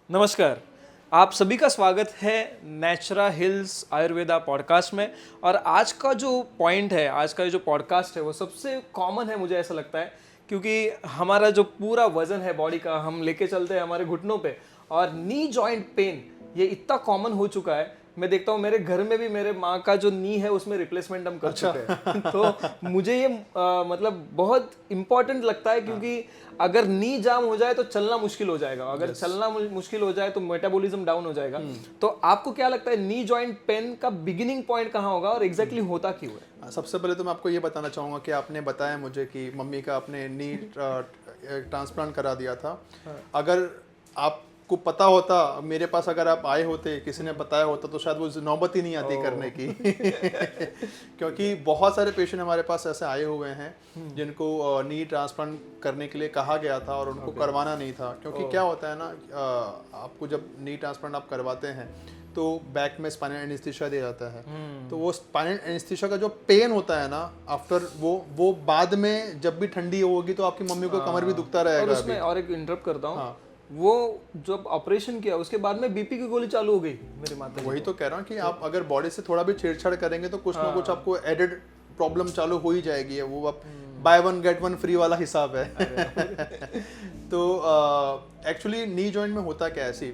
नमस्कार, आप सभी का स्वागत है नेचुरा हिल्स आयुर्वेदा पॉडकास्ट में। और आज का जो पॉइंट है, आज का जो पॉडकास्ट है वो सबसे कॉमन है, मुझे ऐसा लगता है, क्योंकि हमारा जो पूरा वजन है बॉडी का हम लेके चलते हैं हमारे घुटनों पे। और नी जॉइंट पेन ये इतना कॉमन हो चुका है, मैं देखता हूँ मेरे घर में भी मेरे माँ का जो नी है उसमें रिप्लेसमेंट हम कर चुके हैं। तो मुझे ये मतलब बहुत इम्पोर्टेंट लगता है, क्योंकि अगर नी जाम हो जाए तो चलना मुश्किल हो जाएगा, अगर चलना मुश्किल हो जाए तो मेटाबॉलिज्म डाउन हो जाएगा। तो आपको क्या लगता है नी जॉइंट पेन का बिगिनिंग पॉइंट कहाँ होगा और एग्जैक्टली होता क्यों है? सबसे पहले तो मैं आपको ये बताना चाहूँगा कि आपने बताया मुझे कि मम्मी का आपने नी ट्रांसप्लांट करा दिया था। अगर आपको पता होता, मेरे पास अगर आप आए होते, किसी ने बताया होता, तो शायद वो नौबत ही नहीं आती करने की। क्योंकि बहुत सारे पेशेंट हमारे पास ऐसे आए हुए हैं जिनको नी ट्रांसप्लांट करने के लिए कहा गया था और उनको करवाना नहीं था। क्योंकि क्या होता है ना, आपको जब नी ट्रांसप्लांट आप करवाते हैं तो बैक में स्पाइनल एनेस्थीसिया दिया जाता है। तो वो स्पाइनल एनेस्थीसिया का जो पेन होता है ना आफ्टर वो बाद में जब भी ठंडी होगी तो आपकी मम्मी को कमर भी दुखता रहेगा। और उसमें और एक इंटरप्ट करता हूँ, वो जब ऑपरेशन किया उसके बाद में बीपी की गोली चालू हो गई मेरे माता जी। वही तो कह रहा हूँ कि आप अगर बॉडी से थोड़ा भी छेड़छाड़ करेंगे तो कुछ ना कुछ आपको एडेड प्रॉब्लम चालू हो ही जाएगी। वो आप by one get one free वाला हिसाब है। तो एक्चुअली नी जॉइंट में होता क्या है,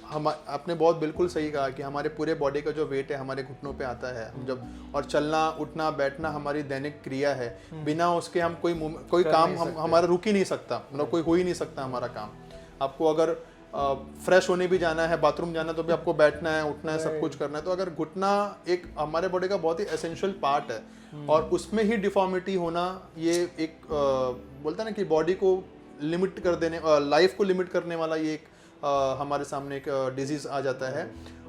हम आपने बहुत बिल्कुल सही कहा कि हमारे पूरे बॉडी का जो वेट है हमारे घुटनों पे आता है। हम जब और चलना उठना बैठना हमारी दैनिक क्रिया है, बिना उसके हम कोई काम हमारा रुक ही नहीं सकता, मतलब कोई हो ही नहीं सकता हमारा काम। आपको अगर फ्रेश होने भी जाना है, बाथरूम जाना, तो भी आपको बैठना है, उठना है, सब कुछ करना है। तो अगर घुटना एक हमारे बॉडी का बहुत ही एसेंशियल पार्ट है और उसमें ही डिफॉर्मिटी होना, ये एक बोलता है ना कि बॉडी को लिमिट कर देने, लाइफ को लिमिट करने वाला ये एक हमारे सामने एक डिजीज आ जाता है।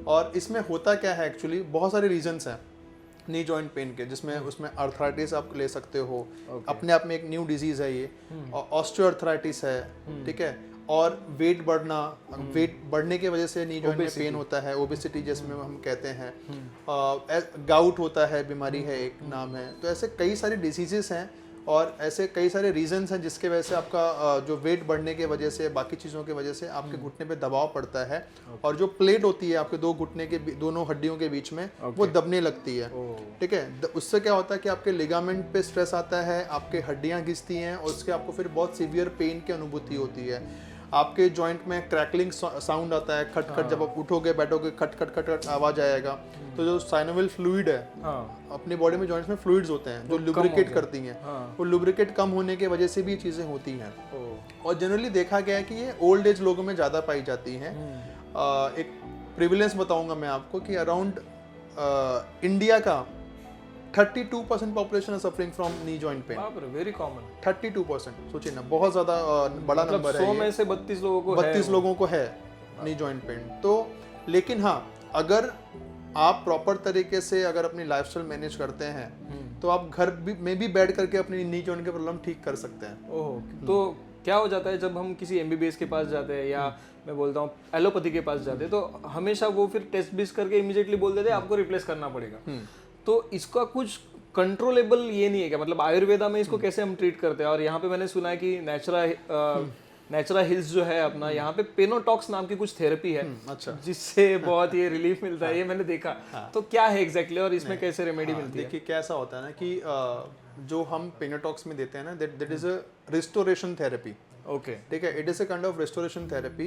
और इसमें होता क्या है, एक्चुअली बहुत सारे रीजंस हैं नी जॉइंट पेन के, जिसमें उसमें आर्थराइटिस आप ले सकते हो। अपने आप में एक न्यू डिजीज है ये। ऑस्टियोआर्थराइटिस है, ठीक है। और वेट बढ़ना, वेट बढ़ने की वजह से नी जॉइंट में पेन होता है, ओबेसिटी जिसमें हम कहते हैं। गाउट होता है, बीमारी है, एक नाम है। तो ऐसे कई सारे डिसीजेस हैं और ऐसे कई सारे रीजंस हैं जिसके वजह से आपका जो वेट बढ़ने के वजह से, बाकी चीज़ों की वजह से आपके घुटने पे दबाव पड़ता है। और जो प्लेट होती है आपके दो घुटने के दोनों हड्डियों के बीच में, वो दबने लगती है, ठीक है। उससे क्या होता है कि आपके लिगामेंट पे स्ट्रेस आता है, आपके हड्डियाँ घिसती हैं और उसके आपको फिर बहुत सीवियर पेन की अनुभूति होती है। आपके जॉइंट में क्रैकलिंग साउंड आता है, खट खट, जब आप उठोगे बैठोगे खट खट खट खट आवाज आएगा। तो जो साइनोवियल फ्लूइड है, अपनी बॉडी में जॉइंट्स में फ्लूइड्स होते हैं जो लुब्रिकेट करती हैं, वो लुब्रिकेट कम होने की वजह से भी ये चीज़ें होती हैं। और जनरली देखा गया है कि ये ओल्ड एज लोगों में ज़्यादा पाई जाती हैं। एक प्रिविलेंस बताऊंगा मैं आपको कि अराउंड इंडिया का 32% पॉपुलेशन है suffering from knee joint pain. Very common 32%, सोचिए ना, बहुत ज्यादा बड़ा नंबर है। 100 में से 32 लोगों को 32 लोगों को है नी जॉइंट पेन। तो लेकिन हाँ, अगर आप प्रॉपर तरीके से अगर अपनी लाइफस्टाइल मैनेज करते हैं तो आप घर में भी बैठ करके अपनी नी जॉइंट के प्रॉब्लम ठीक कर सकते हैं। ओह, तो क्या हो जाता है जब हम किसी एमबीबीएस के पास जाते हैं या मैं बोलता हूँ एलोपैथी के पास जाते हैं, तो हमेशा वो फिर टेस्ट बिस करके इमीडिएटली बोल देते हैं आपको रिप्लेस करना पड़ेगा। तो इसका कुछ कंट्रोलेबल ये नहीं है क्या, मतलब आयुर्वेदा में इसको कैसे हम ट्रीट करते हैं? और यहाँ पे मैंने सुना है कि नेचुरा हिल्स जो है अपना, यहाँ पे पेनोटॉक्स नाम की कुछ थेरेपी है, अच्छा, जिससे बहुत ये रिलीफ मिलता है, ये मैंने देखा। तो क्या है एग्जैक्टली और इसमें कैसे रेमेडी मिलती है? देखिए कैसा होता है ना कि जो हम पेनोटॉक्स में देते हैं ना, that is a restoration therapy. Okay, ठीक है, it is a kind of restoration therapy.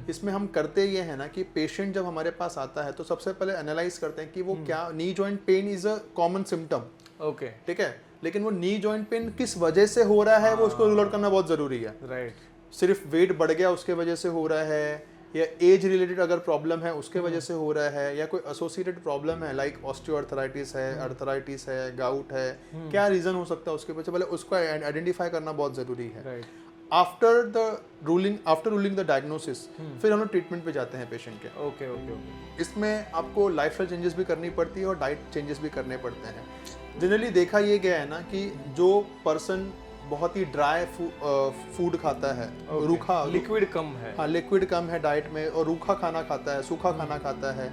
इसमें हम करते ये है ना कि पेशेंट जब हमारे पास आता है तो सबसे पहले एनालाइज करते हैं कि वो क्या, knee joint pain is a common symptom, okay, ठीक है, लेकिन वो नी जॉइंट पेन किस वजह से हो रहा है वो उसको रूल आउट करना बहुत जरूरी है। राइट, सिर्फ वेट बढ़ गया उसके वजह से हो रहा है, या एज रिलेटेड अगर प्रॉब्लम है उसके वजह से हो रहा है, या कोई एसोसिएटेड प्रॉब्लम है लाइक ऑस्टियोआर्थराइटिस है, अर्थराइटिस है, गाउट है, क्या रीजन हो सकता है उसके वजह से, पहले उसको आइडेंटिफाई करना बहुत जरूरी है। Right, after ruling the diagnosis फिर हम लोग ट्रीटमेंट पे जाते हैं पेशेंट के। Okay, okay, okay. इसमें आपको लाइफस्टाइल चेंजेस भी करनी पड़ती है और डाइट चेंजेस भी करने पड़ते हैं। जनरली देखा ये गया है ना कि जो पर्सन बहुत ही ड्राई फूड खाता है, रूखा, लिक्विड कम है, हाँ लिक्विड कम है डाइट में, और रूखा खाना खाता है, सूखा खाना खाता है,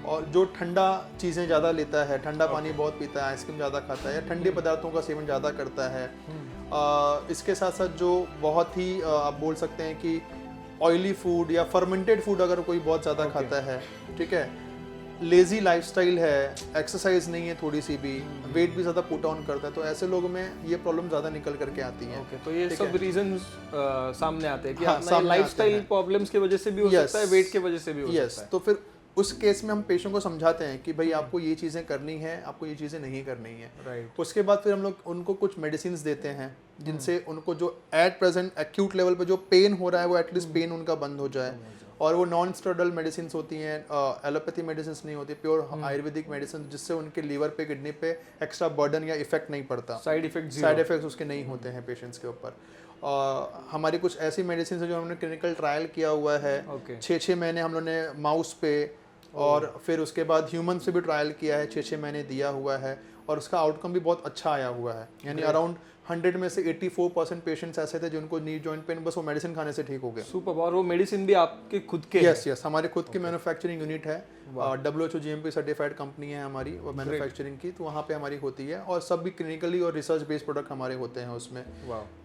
और जो ठंडा चीज़ें ज़्यादा लेता है, ठंडा पानी बहुत पीता है, आइसक्रीम ज़्यादा खाता है, या ठंडे पदार्थों का सेवन ज़्यादा करता है, इसके साथ साथ जो बहुत ही आप बोल सकते हैं कि ऑयली फूड या फर्मेंटेड फूड अगर कोई बहुत ज़्यादा खाता है, ठीक है, लेजी लाइफस्टाइल है, एक्सरसाइज नहीं है थोड़ी सी भी, वेट भी ज़्यादा पुट ऑन करता है, तो ऐसे लोगों में ये प्रॉब्लम ज़्यादा निकल करके आती हैं। तो ये सब रीजन सामने आते हैं कि हाँ, अपना लाइफस्टाइल प्रॉब्लम्स की वजह से भी हो सकता है, वेट की वजह से भी हो सकता है। तो फिर उस केस में हम पेशेंट को समझाते हैं कि भाई आपको ये चीज़ें करनी है, आपको ये चीज़ें नहीं करनी है। राइट। उसके बाद फिर हम लोग उनको कुछ मेडिसिन देते हैं जिनसे उनको जो एट प्रेजेंट एक्यूट लेवल पे जो पेन हो रहा है वो एटलीस्ट पेन उनका बंद हो जाए। और वो नॉन स्टेरॉइडल मेडिसिन होती हैं, एलोपैथी मेडिसिन नहीं होती, प्योर आयुर्वेदिक मेडिसिन, जिससे उनके लीवर पे, किडनी पे एक्स्ट्रा बर्डन या इफेक्ट नहीं पड़ता, साइड इफेक्ट्स उसके नहीं होते हैं पेशेंट्स के ऊपर। हमारी कुछ ऐसी मेडिसिन है जो हमने क्लिनिकल ट्रायल किया हुआ है, 6 महीने हम लोगों ने माउस पे और फिर उसके बाद ह्यूमन से भी ट्रायल किया है, 6 महीने दिया हुआ है और उसका आउटकम भी बहुत अच्छा आया हुआ है। यानी अराउंड 100 में से 84% पेशेंट्स ऐसे थे जिनको नी जॉइंट पेन बस वो मेडिसिन खाने से ठीक हो गए। सुपर। और वो मेडिसिन भी आपके खुद के? यस, हमारे खुद की मैन्युफैक्चरिंग यूनिट है, WHO GMP सर्टिफाइड कंपनी है हमारी, वो मैन्युफैक्चरिंग की, तो वहाँ पे हमारी होती है और सब भी क्लिनिकली और रिसर्च बेस्ड प्रोडक्ट हमारे होते हैं उसमें।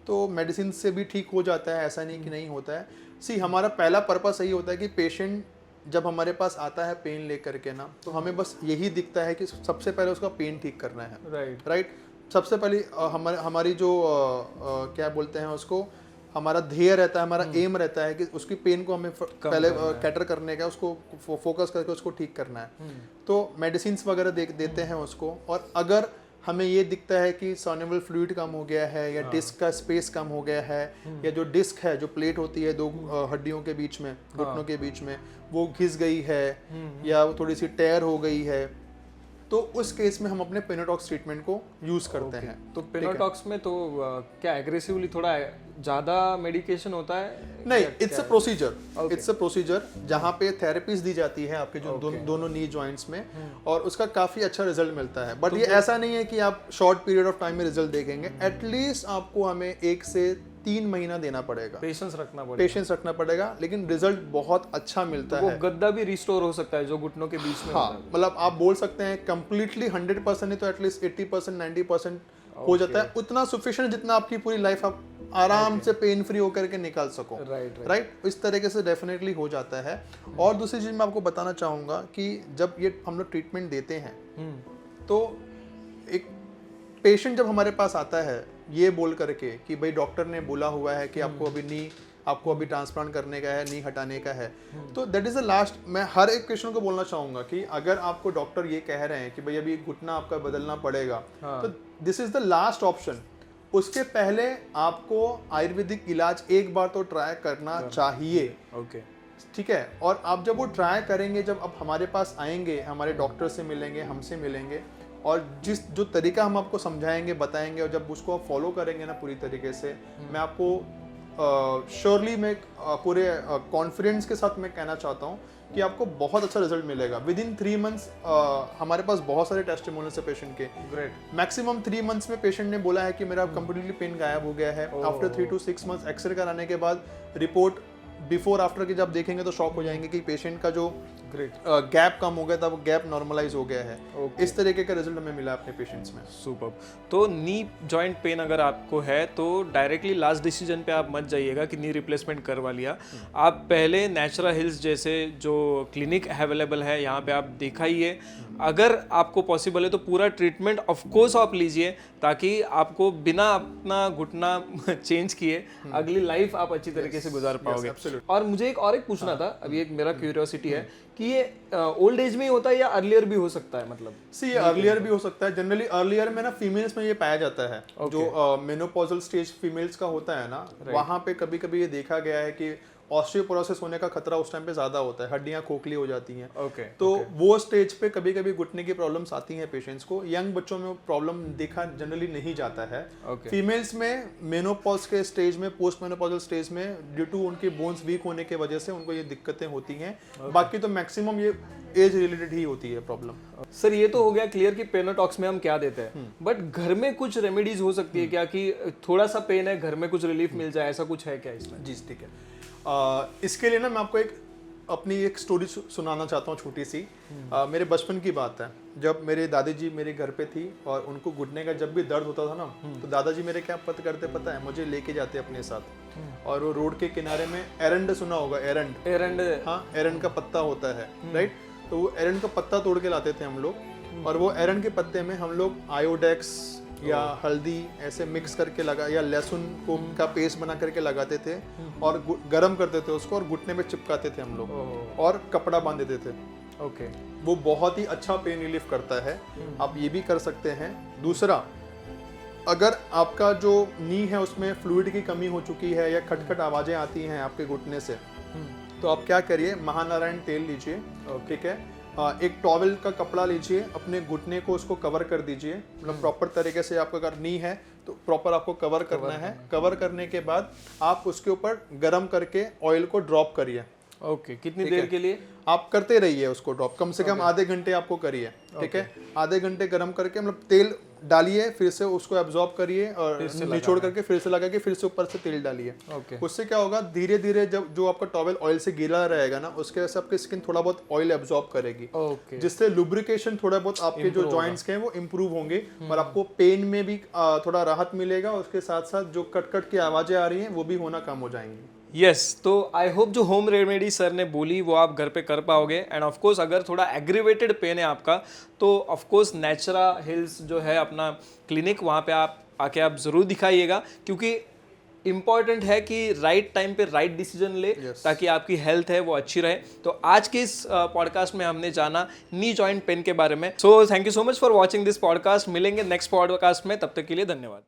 तो मेडिसिन से भी ठीक हो जाता है, ऐसा नहीं कि नहीं होता है। सी हमारा पहला पर्पस यही होता है कि पेशेंट जब हमारे पास आता है पेन लेकर के ना, तो हमें बस यही दिखता है कि सबसे पहले उसका पेन ठीक करना है। राइट। सबसे पहले हमारी जो क्या बोलते हैं उसको, हमारा ध्येय रहता है, हमारा एम रहता है कि उसकी पेन को हमें पहले कैटर करने का, उसको फोकस करके उसको ठीक करना है। तो मेडिसिन वगैरह देते हैं उसको। और अगर हमें ये दिखता है कि सॉल्युबल फ्लूइड कम हो गया है या डिस्क का स्पेस कम हो गया है, या जो डिस्क है, जो प्लेट होती है दो हड्डियों के बीच में, घुटनों के बीच में, वो घिस गई है या वो थोड़ी सी टेयर हो गई है, तो उस केस में हम अपने पेनोटॉक्स ट्रीटमेंट को यूज करते हैं। तो पेनोटॉक्स में तो क्या एग्रेसिवली थोड़ा ज़्यादा मेडिकेशन होता है? नहीं, इट्स अ प्रोसीजर जहाँ पे थेरेपीज दी जाती है आपके जो दोनों नी जॉइंट्स में, और उसका काफ़ी अच्छा रिजल्ट मिलता है। बट ये ऐसा नहीं है कि आप शॉर्ट पीरियड ऑफ टाइम में रिजल्ट देखेंगे, एटलीस्ट आपको हमें 1 से 3 महीना देना पड़ेगा, पेशेंस रखना पड़ेगा, लेकिन रिजल्ट बहुत अच्छा मिलता है। वो गद्दा भी रिस्टोर हो सकता है जो घुटनों के बीच में। हाँ, मतलब आप बोल सकते हैं कंप्लीटली 100% नहीं तो एटलीस्ट 80% 90% हो जाता है। उतना सफिशिएंट जितना आपकी पूरी लाइफ आप आराम से पेन फ्री होकर के निकाल सको। राइट। इस तरीके से डेफिनेटली हो जाता है। और दूसरी चीज मैं आपको बताना चाहूँगा कि जब ये हम लोग ट्रीटमेंट देते हैं तो एक पेशेंट जब हमारे पास आता है ये बोल करके कि भाई डॉक्टर ने बोला हुआ है कि आपको अभी ट्रांसप्लांट करने का है, नी हटाने का है, तो दैट इज द लास्ट। मैं हर एक पेशेंट को बोलना चाहूँगा कि अगर आपको डॉक्टर ये कह रहे हैं कि भाई अभी घुटना आपका बदलना पड़ेगा, तो this is the last option. उसके पहले आपको आयुर्वेदिक इलाज एक बार तो ट्राई करना चाहिए। ठीक है। और आप जब वो ट्राई करेंगे, जब आप हमारे पास आएंगे, हमारे डॉक्टर से मिलेंगे, हमसे मिलेंगे, और जो तरीका हम आपको समझाएंगे, बताएंगे, और जब उसको आप फॉलो करेंगे ना पूरी तरीके से, मैं आपको श्योरली मैं पूरे कॉन्फिडेंस के साथ मैं कहना चाहता हूँ कि आपको बहुत अच्छा रिजल्ट मिलेगा। विद इन 3 मंथ्स हमारे पास बहुत सारे टेस्टिमोनियल्स है पेशेंट के। ग्रेट। मैक्सिमम 3 मंथ्स में पेशेंट ने बोला है कि मेरा कंप्लीटली पेन गायब हो गया है। आफ्टर 3 to 6 मंथ्स एक्सरे कराने के बाद रिपोर्ट बिफोर आफ्टर की जब देखेंगे तो शॉक हो जाएंगे कि पेशेंट का जो गैप कम हो गया था वो गैप नॉर्मलाइज हो गया है। इस तरीके का रिजल्ट हमें मिला अपने पेशेंट्स में। सुपर। तो नी जॉइंट पेन अगर आपको है तो डायरेक्टली लास्ट डिसीजन पे आप मत जाइएगा कि नी रिप्लेसमेंट करवा लिया। आप पहले नेचुरा हिल्स जैसे जो क्लिनिक अवेलेबल है यहाँ पे आप दिखाइए। अगर आपको पॉसिबल है तो पूरा ट्रीटमेंट ऑफ कोर्स आप लीजिए, ताकि आपको बिना अपना घुटना चेंज किए अगली लाइफ आप अच्छी तरीके से गुजार पाओगे। और मुझे एक पूछना था, अभी एक मेरा क्यूरियोसिटी है कि ये ओल्ड एज में ही होता है या अर्लियर भी हो सकता है? मतलब ये अर्लियर भी हो सकता है। जनरली अर्लियर में ना फीमेल्स में ये पाया जाता है। जो मेनोपॉजल स्टेज फीमेल्स का होता है ना, वहाँ पे कभी कभी ये देखा गया है कि ऑस्टियोपोरोसिस होने का खतरा उस टाइम पे ज्यादा होता है, हड्डियां खोखली हो जाती हैं। तो वो स्टेज पे कभी कभी घुटने की प्रॉब्लम्स आती हैं पेशेंट्स को। यंग बच्चों में प्रॉब्लम देखा जनरली नहीं जाता है। फीमेल्स में मेनोपॉज के स्टेज में, पोस्ट मेनोपॉजल स्टेज में, ड्यू टू उनके बोन्स वीक होने की वजह से उनको ये दिक्कतें होती हैं। बाकी तो मैक्सिमम ये एज रिलेटेड ही होती है प्रॉब्लम। सर ये तो हो गया क्लियर कि पेनोटॉक्स में हम क्या देते हैं, बट घर में कुछ रेमेडीज हो सकती है क्या कि थोड़ा सा पेन है, घर में कुछ रिलीफ मिल जाए, ऐसा कुछ है क्या इसमें? जी ठीक है। इसके लिए ना मैं आपको एक अपनी एक स्टोरी सुनाना चाहता हूँ छोटी सी। मेरे बचपन की बात है, जब मेरे दादी जी मेरे घर पे थी और उनको घुटने का जब भी दर्द होता था ना, तो दादाजी मेरे क्या करते पता है, मुझे लेके जाते अपने साथ और वो रोड के किनारे में एरंड सुना होगा, एरंड, हाँ एरंड का पत्ता होता है राइट, तो वो एरंड का पत्ता तोड़ के लाते थे हम लोग और वो एरंड के पत्ते में हम लोग आयोडेक्स या हल्दी ऐसे मिक्स करके लगा या लहसुन को का पेस्ट बना करके लगाते थे और गरम करते थे उसको और घुटने में चिपकाते थे हम लोग और कपड़ा बांध देते थे। ओके, वो बहुत ही अच्छा पेन रिलीफ करता है, आप ये भी कर सकते हैं। दूसरा, अगर आपका जो नी है उसमें फ्लूइड की कमी हो चुकी है या खटखट आवाजें आती हैं आपके घुटने से, तो आप क्या करिए, महानारायण तेल लीजिए, ठीक है, एक टॉवेल का कपड़ा लीजिए, अपने घुटने को उसको कवर कर दीजिए, मतलब प्रॉपर तरीके से आपका अगर नी है तो प्रॉपर आपको कवर करना है। कवर करने के बाद आप उसके ऊपर गरम करके ऑयल को ड्रॉप करिए। ओके, कितनी देर के लिए? आप करते रहिए उसको ड्रॉप, कम से कम आधे घंटे आपको करिए, ठीक है। आधे घंटे गरम करके मतलब तेल डालिए, फिर से उसको एब्जॉर्ब करिए और निचोड़ करके फिर से लगा के फिर से ऊपर से तेल डालिए। उससे क्या होगा, धीरे धीरे जब जो आपका टॉवेल ऑयल से गीला रहेगा ना, उसके वजह से आपकी स्किन थोड़ा बहुत ऑयल एब्जॉर्ब करेगी, जिससे लुब्रिकेशन थोड़ा बहुत आपके जो जॉइंट्स के हैं वो इम्प्रूव होंगे और आपको पेन में भी थोड़ा राहत मिलेगा। उसके साथ साथ जो कट की आवाजें आ रही हैं वो भी होना कम हो जाएंगी। यस, तो आई होप जो होम रेमेडी सर ने बोली वो आप घर पे कर पाओगे। एंड ऑफ कोर्स अगर थोड़ा एग्रीवेटेड पेन है आपका तो ऑफ कोर्स नेचरा हिल्स जो है अपना क्लिनिक, वहाँ पे आप आके आप ज़रूर दिखाइएगा, क्योंकि इम्पॉर्टेंट है कि राइट टाइम पे राइट डिसीजन ले, ताकि आपकी हेल्थ है वो अच्छी रहे। तो आज के इस पॉडकास्ट में हमने जाना नी जॉइंट पेन के बारे में। So thank you so much for watching this podcast. मिलेंगे नेक्स्ट पॉडकास्ट में, तब तक के लिए धन्यवाद।